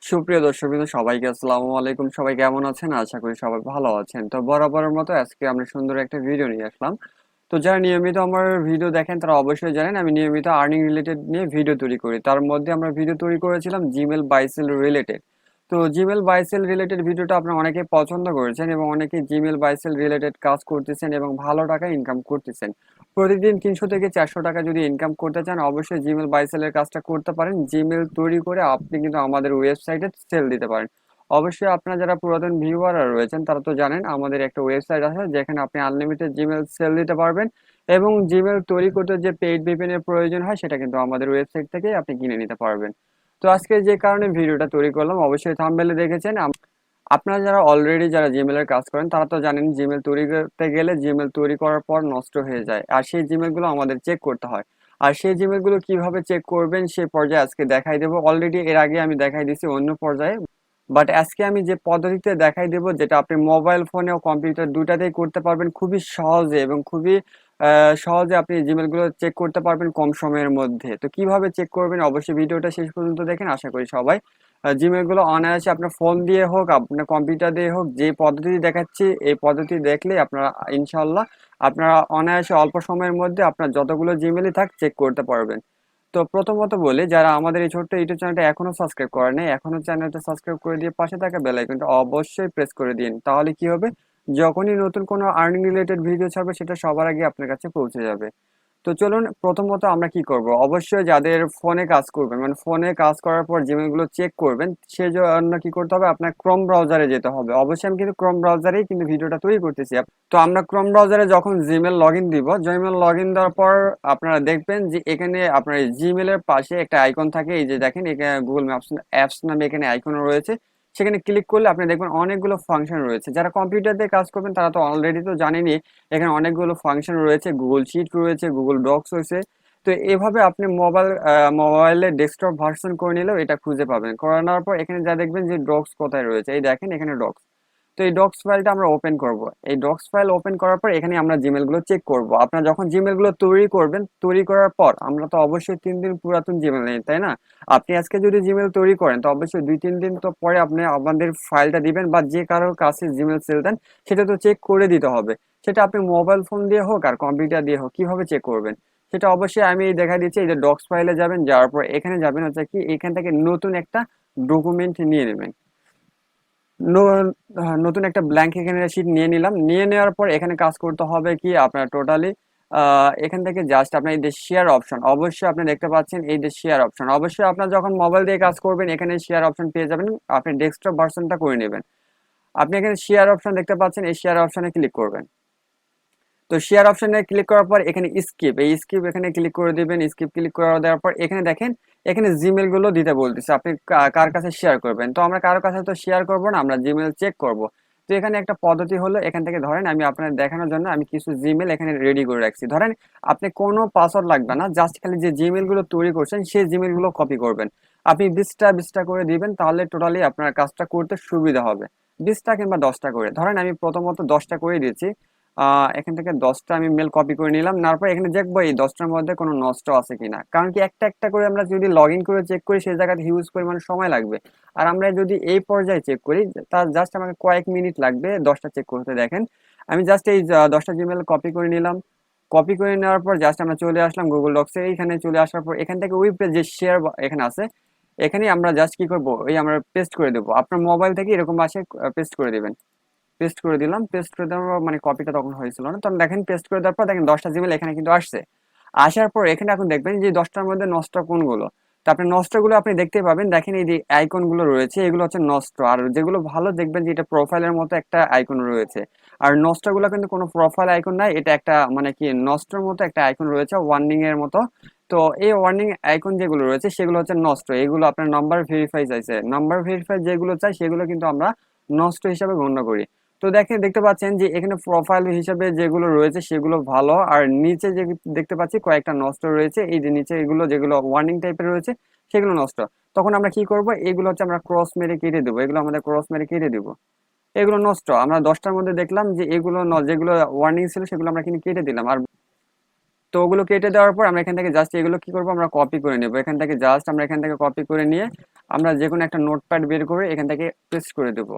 সুপ্রিয় দর্শকবৃন্দ সবাইকে আসসালামু আলাইকুম। সবাই কেমন আছেন? আশা করি সবাই ভালো আছেন। তো বরাবরের মতো আজকে আমরা সুন্দর একটা ভিডিও নিয়ে আসলাম। তো যারা নিয়মিত আমার ভিডিও দেখেন তারা অবশ্যই জানেন আমি নিয়মিত আর্নিং রিলেটেড নিয়ে ভিডিও তৈরি করি। তার মধ্যে আমরা ভিডিও তৈরি করেছিলাম জিমেল বাই সেল রিলেটেড। তো জিমেল বাই সেল রিলেটেড ভিডিওটা আপনারা অনেকে পছন্দ করেছেন এবং অনেকে জিমেল বাই সেল রিলেটেড কাজ করতেছেন এবং ভালো টাকা ইনকাম করতেছেন। প্রতিদিন ৩০০ থেকে ৪০০ টাকা যদি ইনকাম করতে চান অবশ্যই জিমেল বাই সেলের কাজটা করতে পারেন। জিমেল তৈরি করে আপনি কিন্তু আমাদের ওয়েবসাইটে সেল দিতে পারেন। অবশ্যই আপনারা যারা পুরাতন ভিউয়াররা রয়েছেন তারা তো জানেন আমাদের একটা ওয়েবসাইট আছে যেখানে আপনি আনলিমিটেড জিমেল সেল দিতে পারবেন এবং জিমেল তৈরি করতে যে পেইড ভিপিএন এর প্রয়োজন হয় সেটা কিন্তু আমাদের ওয়েবসাইট থেকেই আপনি কিনে নিতে পারবেন। তো আজকে যে কারণে ভিডিওটা তৈরি করলাম অবশ্যই থাম্বনেলে দেখেছেন আপনারা যারা অলরেডি যারা জিমেল এর কাজ করেন তারা তো জানেন জিমেল তৈরি করতে গেলে জিমেল তৈরি করার পর নষ্ট হয়ে যায় আর সেই জিমেল গুলো আমাদের চেক করতে হয়। আর সেই জিমেল গুলো কিভাবে চেক করবেন সেই পর্যায়ে আজকে দেখাই দেবো। অলরেডি এর আগে আমি দেখাই দিয়েছি অন্য পর্যায়ে, বাট আজকে আমি যে পদ্ধতিতে দেখাই দেবো যেটা আপনি মোবাইল ফোনে ও কম্পিউটার দুটাতেই করতে পারবেন খুবই সহজে এবং খুবই সহজে আপনি জিমেল গুলো চেক করতে পারবেন কম সময়ের মধ্যে। তো কিভাবে চেক করবেন অবশ্যই ভিডিওটা শেষ পর্যন্ত দেখেন। আশা করি সবাই জিমেল গুলো অনায়াসে আপনার ফোন দিয়ে হোক আপনার কম্পিউটার দিয়ে হোক যে পদ্ধতি দেখাচ্ছি এই পদ্ধতি দেখলে আপনারা ইনশাল্লাহ আপনারা অনায়াসে অল্প সময়ের মধ্যে আপনার যতগুলো জিমেলই থাক চেক করতে পারবেন। তো প্রথমত বলি যারা আমাদের এই ছোট্ট ইউটিউব চ্যানেলটা এখনো সাবস্ক্রাইব করে নাই এখনো চ্যানেলটা সাবস্ক্রাইব করে দিয়ে পাশে থাকা বেল আইকনটা অবশ্যই প্রেস করে দিন। তাহলে কি হবে, যখনই নতুন কোনো আর্নিং রিলেটেড ভিডিও ছাড়বে সেটা সবার আগে আপনার কাছে পৌঁছে যাবে। তো চলুন প্রথমত আমরা কি করব, অবশ্যই যাদের ফোনে কাজ করবেন মানে ফোনে কাজ করার পর জিমেল গুলো চেক করবেন সেই জন্য কি করতে হবে, আপনার ক্রোম ব্রাউজারে যেতে হবে। অবশ্যই আমি কিন্তু ক্রোম ব্রাউজারেই কিন্তু ভিডিওটা তৈরি করতেছি। তো আমরা ক্রোম ব্রাউজারে যখন জিমেল লগ ইন দিব, জিমেল লগ ইন দেওয়ার পর আপনারা দেখবেন যে এখানে আপনার জিমেলের পাশে একটা আইকন থাকে, এই যে দেখেন এখানে গুগল ম্যাপস অ্যাপস নামে এখানে আইকন রয়েছে। সেখানে ক্লিক করলে আপনি দেখবেন অনেকগুলো ফাংশন রয়েছে। যারা কম্পিউটার দিয়ে কাজ করবেন তারা তো অলরেডি তো জানেনই এখানে অনেকগুলো ফাংশন রয়েছে, গুগল শিট রয়েছে, গুগল ডক্স রয়েছে। তো এভাবে আপনি মোবাইলে ডেস্কটপ ভার্সন করে নিলেও এটা খুঁজে পাবেন। করে নেওয়ার পর এখানে যা দেখবেন যে ডক্স কোথায় রয়েছে, এই দেখেন এখানে ডক্স। তো এই ডক্স ফাইলটা আমরা ওপেন করব। এই ডক্স ফাইল ওপেন করার পর এখানে আমরা জিমেল গুলো চেক করব। আপনারা যখন জিমেল গুলো তৈরি করবেন, তৈরি করার পর আমরা তো অবশ্যই 3 দিন পুরাতন জিমেল নেই, তাই না? আপনি আজকে যদি জিমেল তৈরি করেন তো অবশ্যই 2-3 দিন তো পরে আপনি আমাদের ফাইলটা দিবেন বা যে কারোর কাছে জিমেল সেল দেন সেটা তো চেক করে দিতে হবে। সেটা আপনি মোবাইল ফোন দিয়ে হোক আর কম্পিউটার দিয়ে হোক, কিভাবে চেক করবেন সেটা অবশ্যই আমি দেখা দিচ্ছি। এই যে ডক্স ফাইলে যাবেন, যাওয়ার পর এখানে যাবেন হচ্ছে কি এখান থেকে নতুন একটা ডকুমেন্ট নিয়ে নেবেন। নতুন একটা ব্ল্যাঙ্ক এখানে শিট নিয়ে নিলাম। নিয়ে নেওয়ার পর এখানে কাজ করতে হবে কি আপনার টোটালি এখান থেকে জাস্ট আপনার এই যে শেয়ার অপশন, অবশ্যই আপনি দেখতে পাচ্ছেন এই যে শেয়ার অপশন, অবশ্যই আপনার যখন মোবাইল দিয়ে কাজ করবেন এখানে শেয়ার অপশন পেয়ে যাবেন। আপনি ডেস্কটপ ভার্সনটা করে নেবেন। আপনি এখানে শেয়ার অপশন দেখতে পাচ্ছেন, এই শেয়ার অপশনে ক্লিক করবেন। তো শেয়ার অপশনে ক্লিক করার পর এখানে স্কিপ, এই স্কিপ এখানে ক্লিক করে দিবেন। স্কিপ ক্লিক করে দেওয়ার পর এখানে দেখেন এখানে জিমেল গুলো দিতে বলতেছে আপনি কার কাছে শেয়ার করবেন। তো আমরা কারো কাছে তো শেয়ার করব না, আমরা জিমেল চেক করব। তো এখানে একটা পদ্ধতি হলো, এখান থেকে ধরেন আমি আপনাদের দেখানোর জন্য আমি কিছু জিমেল এখানে রেডি করে রাখছি। ধরেন আপনি কোনো পাসওয়ার্ড লাগবে না, জাস্ট খালি যে জিমেল গুলো তৈরি করছেন সেই জিমেল গুলো কপি করবেন। আপনি 20টা করে দিবেন, তাহলে টোটালি আপনার কাজটা করতে সুবিধা হবে। 20টা কিংবা 10টা করে, ধরেন আমি প্রথমত 10টা করে দিয়েছি। এখান থেকে 10টা আমি মেল কপি করে নিলাম। নেওয়ার পর এখানে দেখবো এই 10টার মধ্যে কোনো নষ্ট আছে কিনা, কারণ কি একটা একটা করে আমরা যদি লগ ইন করে চেক করি সেই জায়গাতে হিউজ পরিমাণ সময় লাগবে। আর আমরা যদি এই পর্যায়ে চেক করি তার জাস্ট আমাকে কয়েক মিনিট লাগবে 10টা চেক করতে। দেখেন আমি জাস্ট এই 10টা জিমেল কপি করে নিলাম। কপি করে নেওয়ার পর জাস্ট আমরা চলে আসলাম গুগল ডক্সে। এইখানে চলে আসার পর এখান থেকে ওই যে শেয়ার এখানে আছে, এখানে আমরা জাস্ট কি করবো, ওই আমরা পেস্ট করে দেবো। আপনার মোবাইল থেকে এরকম আসে পেস্ট করে দিবেন। পেস্ট করে দিলাম, পেস্ট করে দেওয়ার পর মানে কপিটা তখন হয়েছিল না, তখন দেখেন পেস্ট করে দেওয়ার পর দেখেন 10টা জিমেল এখানে কিন্তু আসছে। আসার পর এখানে এখন দেখবেন যে 10টার মধ্যে নষ্ট কোনগুলো। তো আপনি নষ্টগুলো আপনি দেখতে পাবেন, দেখেন এই যে আইকন গুলো রয়েছে এগুলো হচ্ছে নষ্ট, আর যেগুলো ভালো দেখবেন যে এটা প্রোফাইলের মতো একটা আইকন রয়েছে। আর নষ্টগুলো কিন্তু কোনো প্রোফাইল আইকন নাই, এটা একটা মানে কি নষ্টর মতো একটা আইকন রয়েছে ওয়ার্নিং এর মতো। তো এই ওয়ার্নিং আইকন যেগুলো রয়েছে সেগুলো হচ্ছে নষ্ট, এগুলো আপনার নাম্বার ভেরিফাই চাইছে, নাম্বার ভেরিফাই যেগুলো চাই সেগুলো কিন্তু আমরা নষ্ট হিসাবে গণ্য করি। তো দেখতে পাচ্ছেন যে এখানে প্রোফাইল হিসেবে যেগুলো রয়েছে সেগুলো ভালো, আর নিচে যে দেখতে পাচ্ছি কয়েকটা নষ্ট রয়েছে, এই যে নিচে এগুলো যেগুলো ওয়ার্নিং টাইপের রয়েছে সেগুলো নষ্ট। তখন আমরা কি করব, এগুলো হচ্ছে আমরা ক্রস মেরে কেটে দেবো, এগুলো আমাদের ক্রস মেরে কেটে দিব। এগুলো নষ্ট আমরা 10টার মধ্যে দেখলাম যে এগুলো যেগুলো ওয়ার্নিং ছিল সেগুলো আমরা কিন্তু কেটে দিলাম। আর তো ওগুলো কেটে দেওয়ার পর আমরা এখান থেকে জাস্ট এগুলো কি করবো, আমরা কপি করে নেবো। এখান থেকে জাস্ট আমরা এখান থেকে কপি করে নিয়ে আমরা যে কোনো একটা নোটপ্যাড বের করে এখান থেকে পেস্ট করে দেবো।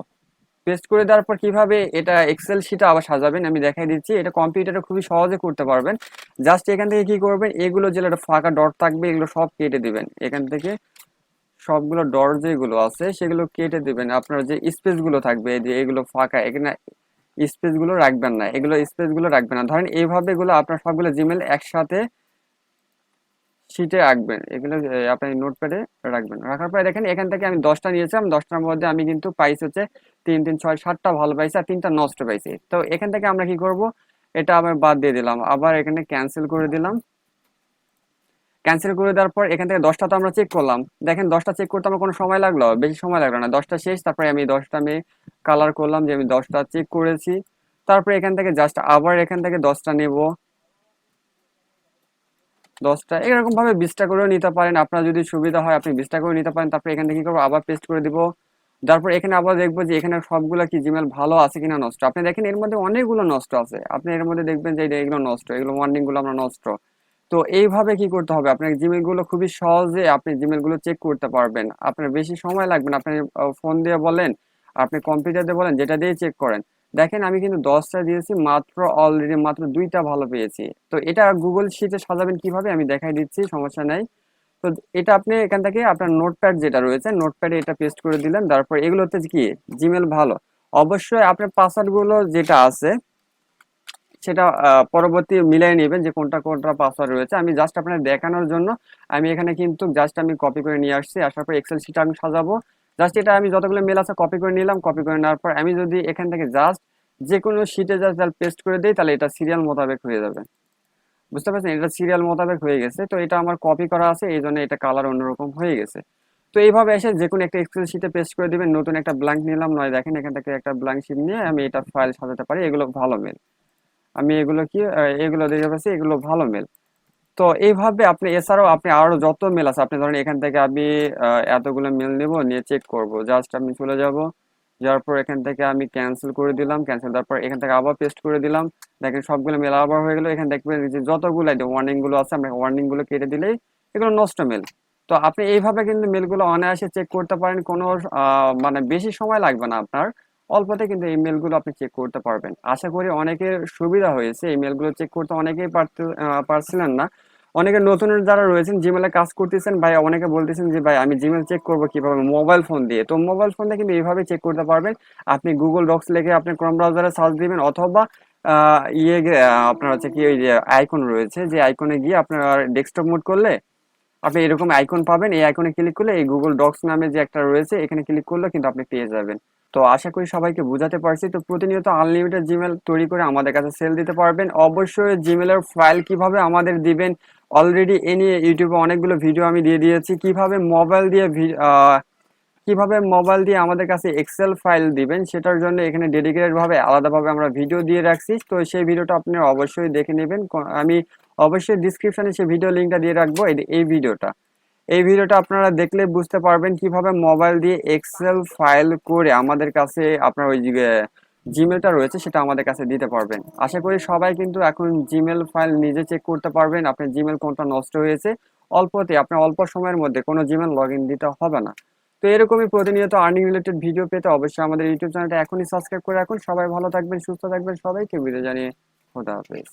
পেস্ট করে দেওয়ার পর কিভাবে এটা এক্সেল শিটে আবার সাজাবেন আমি দেখাই দিচ্ছি। এটা কম্পিউটারে খুবই সহজে করতে পারবেন। জাস্ট এখান থেকে কি করবেন, এগুলো যে একটা ফাঁকা ডট থাকবে এগুলো সব কেটে দিবেন। এখান থেকে সবগুলো ডট যেগুলো আছে সেগুলো কেটে দিবেন। আপনার যে স্পেস গুলো থাকবে যে এগুলো ফাঁকা, এখানে স্পেস গুলো রাখবেন না, এগুলো স্পেস গুলো রাখবেন না। ধরেন এইভাবে এগুলো আপনার সবগুলো জিমেল একসাথে শিটে রাখবেন। এগুলো আপনি নোটপ্যাডে রাখবেন। রাখার পরে দেখেন এখান থেকে আমি 10টা নিয়েছিলাম, 10টার মধ্যে আমি কিন্তু পাইছি হচ্ছে 3 3 6 7টা ভালো পাইছি আর 3টা নষ্ট পাইছি। তো এখান থেকে আমরা কি করব, এটা আবার বাদ দিয়ে দিলাম, আবার এখানে ক্যান্সেল করে দিলাম। ক্যান্সেল করে দেওয়ার পর এখান থেকে 10টা তো আমরা চেক করলাম। দেখেন 10টা চেক করতে আমার কোনো সময় লাগলো, বেশি সময় লাগলো না, 10টা শেষ। তারপরে আমি 10টা আমি কালার করলাম যে আমি 10টা চেক করেছি। তারপরে এখান থেকে জাস্ট আবার এখান থেকে 10টা নেব, 10টা এরকম ভাবে 20টা করেও নিতে পারেন। আপনার যদি সুবিধা হয় আপনি 20টা করে নিতে পারেন। তারপরে এখান থেকে কি করবো, আবার পেস্ট করে দিব। তারপর এখানে আবার দেখবো যে এখানে সবগুলা কি জিমেল ভালো আছে কিনা নষ্ট। আপনি দেখেন এর মধ্যে অনেকগুলো নষ্ট আছে, আপনি এর মধ্যে দেখবেন যে এগুলো নষ্ট, এগুলো ওয়ার্নিং গুলো আমরা নষ্ট। তো এইভাবে কি করতে হবে, আপনার জিমেল গুলো খুবই সহজে আপনি জিমেল গুলো চেক করতে পারবেন। আপনার বেশি সময় লাগবে না, আপনি ফোন দিয়ে বলেন, আপনি কম্পিউটার দিয়ে বলেন, যেটা দিয়ে চেক করেন। দেখেন আমি কিন্তু 10টা দিয়েছি, মাত্র অলরেডি মাত্র 2টা ভালো পেয়েছি। তো এটা গুগল শিটে সাজাবেন কিভাবে আমি দেখাই দিচ্ছি, সমস্যা নাই। তো এটা আপনি এখান থেকে আপনার নোটপ্যাড যেটা রয়েছে নোটপ্যাডে এটা পেস্ট করে দিলেন। তারপর এগুলো হচ্ছে কি জিমেল ভালো। অবশ্যই আপনার পাসওয়ার্ড গুলো যেটা আছে সেটা পরবর্তী মিলাই নেবেন যে কোনটা কোনটা পাসওয়ার্ড রয়েছে। আমি জাস্ট আপনার দেখানোর জন্য আমি এখানে কিন্তু জাস্ট আমি কপি করে নিয়ে আসছি। আসার পর এক্সেল শিটে আমি সাজাবো। জাস্ট এটা আমি যতগুলো মেল আছে কপি করে নিলাম। কপি করে নেওয়ার পর আমি যদি এখান থেকে জাস্ট যে কোনো শিটে জাস্ট পেস্ট করে দিই তাহলে এটা সিরিয়াল মোতাবেক হয়ে যাবে। বুঝতে পারছেন, এটা সিরিয়াল মোতাবেক হয়ে গেছে। তো এটা আমার কপি করা আছে এই জন্য এটা কালার অন্যরকম হয়ে গেছে। তো এইভাবে এসে যে কোনো একটা এক্সেল শিটে পেস্ট করে দিবেন। নতুন একটা ব্ল্যাঙ্ক নিলাম, নয় দেখেন এখান থেকে একটা ব্ল্যাঙ্ক শিট নিয়ে আমি এটা ফাইল সাজাতে পারি। এগুলো ভালো মেল, আমি এগুলো কি এগুলো দেখে পাচ্ছি এগুলো ভালো মেল। তো এইভাবে আপনি এছাড়াও আপনি আরো যত মেল আছে আপনি ধরেন এখান থেকে আমি এতগুলো মেল নেব, নিয়ে চেক করব। জাস্ট আমি চলে যাব, যাওয়ার পর এখান থেকে আমি ক্যান্সেল করে দিলাম। ক্যান্সেল দেওয়ার পর এখান থেকে আবার পেস্ট করে দিলাম। দেখেন সবগুলো মেল আবার হয়ে গেল। এখানে দেখবেন যে যতগুলো ওয়ার্নিং গুলো আছে আমরা ওয়ার্নিং গুলো কেটে দিলেই এগুলো নষ্ট মেল। তো আপনি এইভাবে কিন্তু মেলগুলো অনায়াসে চেক করতে পারেন। কোনো মানে বেশি সময় লাগবে না আপনার, অল্পতে কিন্তু এই মেলগুলো আপনি চেক করতে পারবেন। আশা করি অনেকের সুবিধা হয়েছে। এই মেলগুলো চেক করতে অনেকেই পারছিলেন না। অনেকে নতুন যারা রয়েছেন জিমেলে কাজ করতেছেন ভাই, অনেকে বলতেছেন যে ভাই আমি জিমেল চেক করবো কিভাবে, মোবাইল ফোন দিয়ে। তো মোবাইল ফোন দিয়ে কিন্তু এইভাবে চেক করতে পারবেন। আপনি গুগল ডক্স লিখে আপনি ক্রোম ব্রাউজারে সার্চ দিবেন, অথবা আপনার হচ্ছে কি ওই যে আইকন রয়েছে, যে আইকনে গিয়ে আপনার ডেস্কটপ মোড করলে আপনি এরকম আইকন পাবেন। এই আইকনে ক্লিক করলে এই গুগল ডক্স নামে যে একটা রয়েছে এখানে ক্লিক করলে কিন্তু আপনি পেয়ে যাবেন। তো আশা করি সবাইকে বোঝাতে পারছি। তো প্রতিনিয়ত আনলিমিটেড জিমেল তৈরি করে আমাদের কাছে সেল দিতে পারবেন। অবশ্যই জিমেলের ফাইল কিভাবে আমাদের দিবেন অলরেডি এ নিয়ে ইউটিউবে অনেকগুলো ভিডিও আমি দিয়ে দিয়েছি। কিভাবে মোবাইল দিয়ে আমাদের কাছে এক্সেল ফাইল দিবেন সেটার জন্য এখানে ডেডিকেটেড ভাবে আলাদাভাবে আমরা ভিডিও দিয়ে রাখছি। তো সেই ভিডিওটা আপনি অবশ্যই দেখে নেবেন। আমি অবশ্যই ডিসক্রিপশনে সেই ভিডিও লিঙ্কটা দিয়ে রাখবো। এই ভিডিওটা আপনারা দেখলে বুঝতে পারবেন কিভাবে মোবাইল দিয়ে এক্সেল ফাইল করে আমাদের কাছে আপনার ওই জিমেলটা রয়েছে সেটা আমাদের কাছে দিতে পারবেন। আশা করি সবাই কিন্তু এখন জিমেল ফাইল নিজে চেক করতে পারবেন আপনার জিমেল কোনটা নষ্ট হয়েছে। আপনার অল্প সময়ের মধ্যে কোনো জিমেল লগ ইন দিতে হবে না। তো এরকমই প্রতিনিয়ত আর্নিং রিলেটেড ভিডিও পেতে অবশ্যই আমাদের ইউটিউব চ্যানেলটা এখনই সাবস্ক্রাইব করে রাখুন। সবাই ভালো থাকবেন, সুস্থ থাকবেন, সবাইকে বিদায় জানিয়ে খোদা হাফেজ।